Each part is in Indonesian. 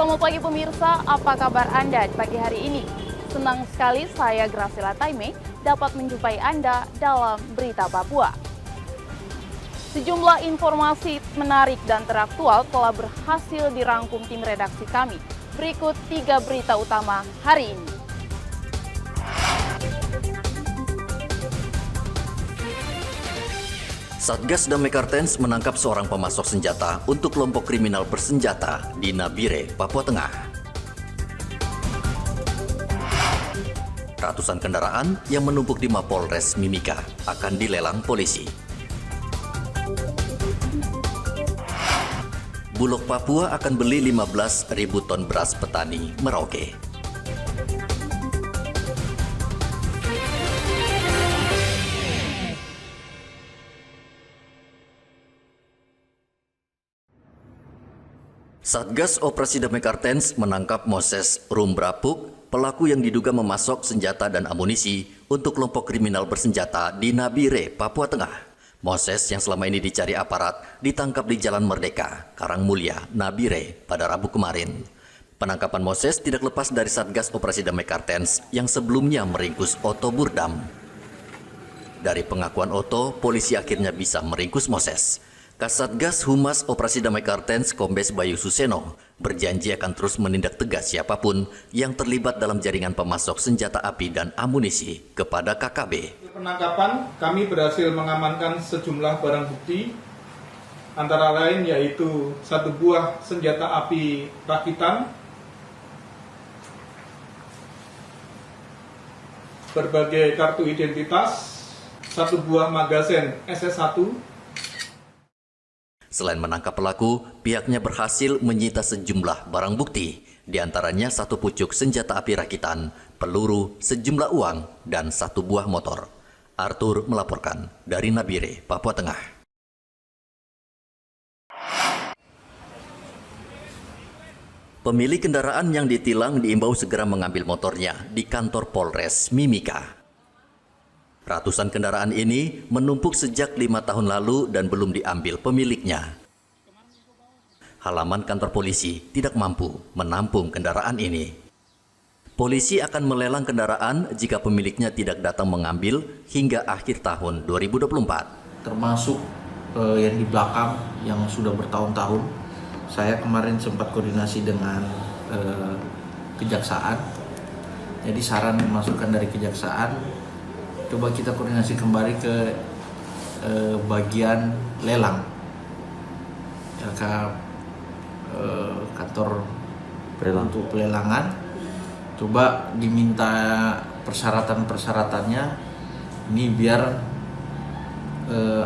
Selamat pagi pemirsa, apa kabar Anda di pagi hari ini? Senang sekali saya Graciela Taime dapat menjumpai Anda dalam Berita Papua. Sejumlah informasi menarik dan teraktual telah berhasil dirangkum tim redaksi kami. Berikut 3 berita utama hari ini. Satgas Damai Kartens menangkap seorang pemasok senjata untuk kelompok kriminal bersenjata di Nabire, Papua Tengah. Ratusan kendaraan yang menumpuk di Mapolres Mimika akan dilelang polisi. Bulog Papua akan beli 15.000 ton beras petani Merauke. Satgas Operasi Damai Kartens menangkap Moses Rumbrapuk, pelaku yang diduga memasok senjata dan amunisi untuk kelompok kriminal bersenjata di Nabire, Papua Tengah. Moses yang selama ini dicari aparat ditangkap di Jalan Merdeka, Karangmulia, Nabire pada Rabu kemarin. Penangkapan Moses tidak lepas dari Satgas Operasi Damai Kartens yang sebelumnya meringkus Otto Burdam. Dari pengakuan Otto, polisi akhirnya bisa meringkus Moses. Kasatgas Humas Operasi Damai Kartens Kombes Bayu Suseno berjanji akan terus menindak tegas siapapun yang terlibat dalam jaringan pemasok senjata api dan amunisi kepada KKB. Penangkapan kami berhasil mengamankan sejumlah barang bukti antara lain yaitu 1 buah senjata api rakitan, berbagai kartu identitas, 1 buah magazen SS1. Selain menangkap pelaku, pihaknya berhasil menyita sejumlah barang bukti, diantaranya 1 pucuk senjata api rakitan, peluru, sejumlah uang, dan 1 buah motor. Arthur melaporkan dari Nabire, Papua Tengah. Pemilik kendaraan yang ditilang diimbau segera mengambil motornya di kantor Polres Mimika. Ratusan kendaraan ini menumpuk sejak 5 tahun lalu dan belum diambil pemiliknya. Halaman kantor polisi tidak mampu menampung kendaraan ini. Polisi akan melelang kendaraan jika pemiliknya tidak datang mengambil hingga akhir tahun 2024. Termasuk yang di belakang yang sudah bertahun-tahun. Saya kemarin sempat koordinasi dengan kejaksaan. Jadi saran masukan dari kejaksaan, coba kita koordinasi kembali ke bagian lelang, ke kantor untuk pelelangan. Coba diminta persyaratan-persyaratannya ini biar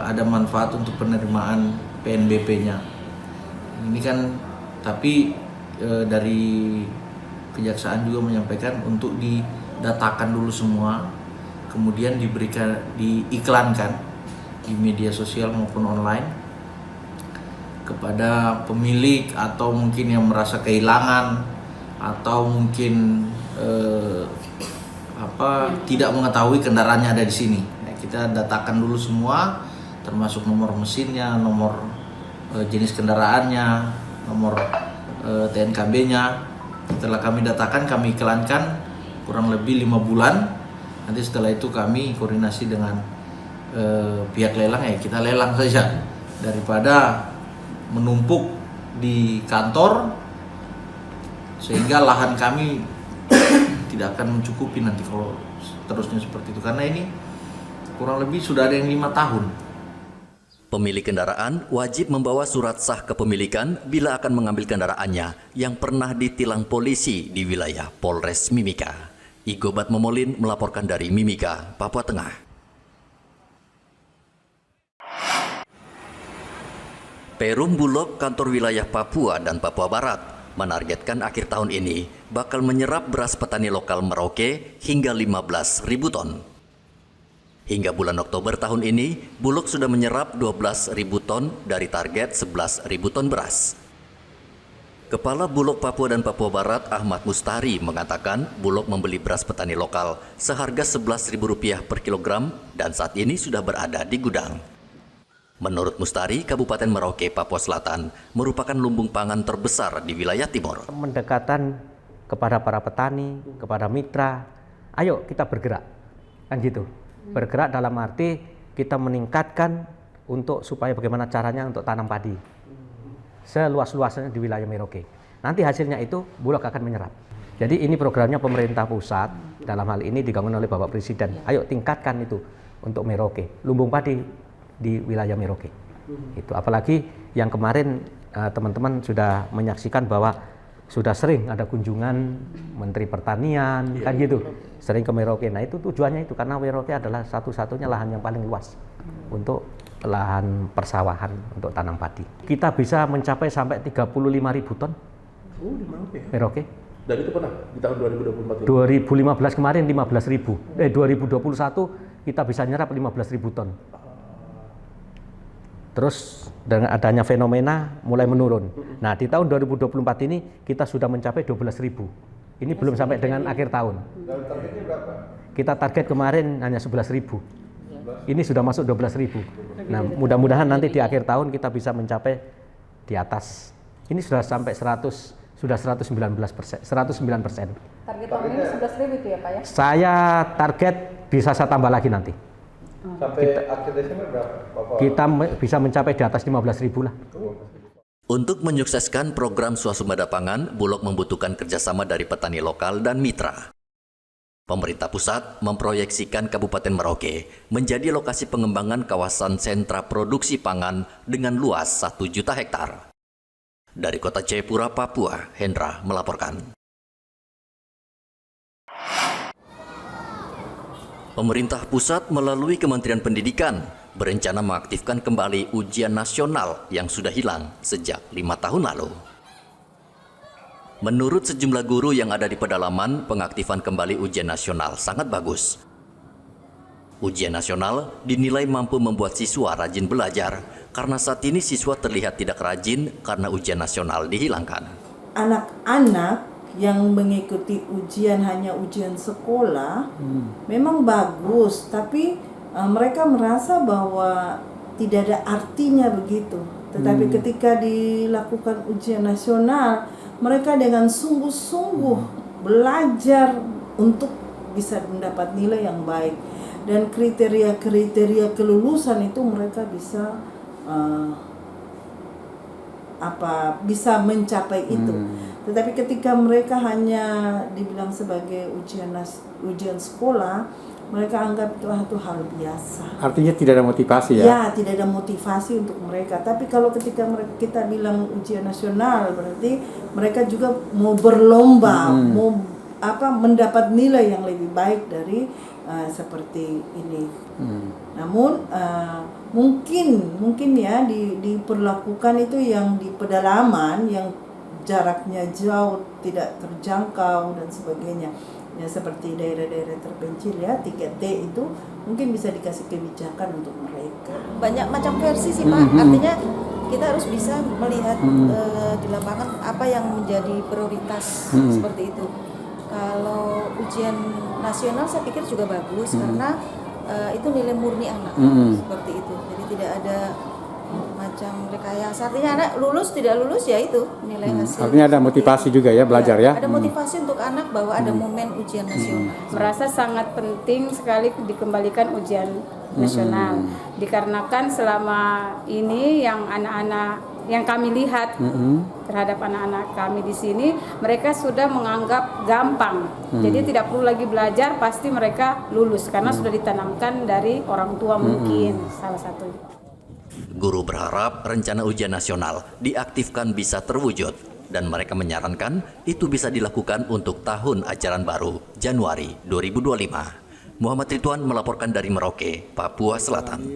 ada manfaat untuk penerimaan PNBP-nya. Ini kan tapi dari kejaksaan juga menyampaikan untuk didatakan dulu semua, kemudian diiklankan di media sosial maupun online kepada pemilik atau mungkin yang merasa kehilangan atau mungkin tidak mengetahui kendaraannya ada di sini. Kita datakan dulu semua, termasuk nomor mesinnya, nomor jenis kendaraannya, nomor TNKB-nya. Setelah kami datakan, kami iklankan kurang lebih 5 bulan. Nanti setelah itu kami koordinasi dengan pihak lelang, ya kita lelang saja daripada menumpuk di kantor sehingga lahan kami tidak akan mencukupi nanti kalau terusnya seperti itu, karena ini kurang lebih sudah ada yang 5 tahun. Pemilik kendaraan wajib membawa surat sah kepemilikan bila akan mengambil kendaraannya yang pernah ditilang polisi di wilayah Polres Mimika. Igobat Momolin melaporkan dari Mimika, Papua Tengah. Perum Bulog kantor wilayah Papua dan Papua Barat menargetkan akhir tahun ini bakal menyerap beras petani lokal Merauke hingga 15.000 ton. Hingga bulan Oktober tahun ini, Bulog sudah menyerap 12.000 ton dari target 11.000 ton beras. Kepala Bulog Papua dan Papua Barat Ahmad Mustari mengatakan Bulog membeli beras petani lokal seharga Rp11.000 per kilogram dan saat ini sudah berada di gudang. Menurut Mustari, Kabupaten Merauke, Papua Selatan merupakan lumbung pangan terbesar di wilayah timur. Pendekatan kepada para petani, kepada mitra, ayo kita bergerak, kan gitu. Bergerak dalam arti kita meningkatkan untuk supaya bagaimana caranya untuk tanam padi seluas-luasnya di wilayah Merauke. Nanti hasilnya itu Bulog akan menyerap. Jadi ini programnya pemerintah pusat, dalam hal ini digaungkan oleh Bapak Presiden. Ayo tingkatkan itu untuk Merauke, lumbung padi di wilayah Merauke. Itu apalagi yang kemarin teman-teman sudah menyaksikan bahwa sudah sering ada kunjungan Menteri Pertanian, kan gitu, sering ke Merauke. Nah itu tujuannya itu karena Merauke adalah satu-satunya lahan yang paling luas untuk lahan persawahan untuk tanam padi. Kita bisa mencapai sampai 35.000 ton. Oh, di Merauke. Merauke. Dan itu pernah di tahun 2024 ini? 2015 kemarin 15.000. 2021 kita bisa nyerap 15.000 ton. Terus dengan adanya fenomena mulai menurun. Nah di tahun 2024 ini kita sudah mencapai 12.000. Ini belum sampai dengan akhir tahun. Dan targetnya berapa? Kita target kemarin hanya 11.000. Ini sudah masuk 12.000. Nah mudah-mudahan nanti di akhir tahun kita bisa mencapai di atas. Ini sudah sampai 119%. 109%. Target tahun ini 11.000 itu ya Pak ya? Saya target bisa saya tambah lagi nanti. Sampai akhir Desember berapa? Bapak? Kita bisa mencapai di atas 15.000 lah. Untuk menyukseskan program swasembada pangan, Bulog membutuhkan kerjasama dari petani lokal dan mitra. Pemerintah pusat memproyeksikan Kabupaten Merauke menjadi lokasi pengembangan kawasan sentra produksi pangan dengan luas 1 juta hektar. Dari Kota Jayapura, Papua, Hendra melaporkan. Pemerintah pusat melalui Kementerian Pendidikan berencana mengaktifkan kembali ujian nasional yang sudah hilang sejak 5 tahun lalu. Menurut sejumlah guru yang ada di pedalaman, pengaktifan kembali ujian nasional sangat bagus. Ujian nasional dinilai mampu membuat siswa rajin belajar karena saat ini siswa terlihat tidak rajin karena ujian nasional dihilangkan. Anak-anak yang mengikuti ujian hanya ujian sekolah memang bagus, tapi mereka merasa bahwa tidak ada artinya begitu. Tetapi ketika dilakukan ujian nasional, mereka dengan sungguh-sungguh belajar untuk bisa mendapat nilai yang baik, dan kriteria-kriteria kelulusan itu mereka bisa bisa mencapai itu. Tetapi ketika mereka hanya dibilang sebagai ujian sekolah, mereka anggap itu hal biasa. Artinya tidak ada motivasi ya? Ya, tidak ada motivasi untuk mereka. Tapi kalau ketika kita bilang ujian nasional, berarti mereka juga mau berlomba, mau mendapat nilai yang lebih baik dari seperti ini. Namun mungkin ya diperlakukan itu yang di pedalaman yang jaraknya jauh, tidak terjangkau dan sebagainya. Ya seperti daerah-daerah terpencil ya, 3T itu mungkin bisa dikasih kebijakan untuk mereka. Banyak macam versi sih Pak, artinya kita harus bisa melihat di lapangan apa yang menjadi prioritas seperti itu. Kalau ujian nasional saya pikir juga bagus karena itu nilai murni anak seperti itu. Jadi tidak ada macam rekayasa. Artinya anak lulus tidak lulus ya itu nilai hasil. Artinya ada motivasi juga ya belajar ya. Ada motivasi untuk anak bahwa ada momen ujian nasional. Merasa sangat penting sekali dikembalikan ujian nasional. Dikarenakan selama ini yang anak-anak yang kami lihat terhadap anak-anak kami di sini, mereka sudah menganggap gampang. Jadi tidak perlu lagi belajar, pasti mereka lulus karena sudah ditanamkan dari orang tua mungkin salah satunya. Guru berharap rencana ujian nasional diaktifkan bisa terwujud dan mereka menyarankan itu bisa dilakukan untuk tahun ajaran baru Januari 2025. Muhammad Ridwan melaporkan dari Merauke, Papua Selatan.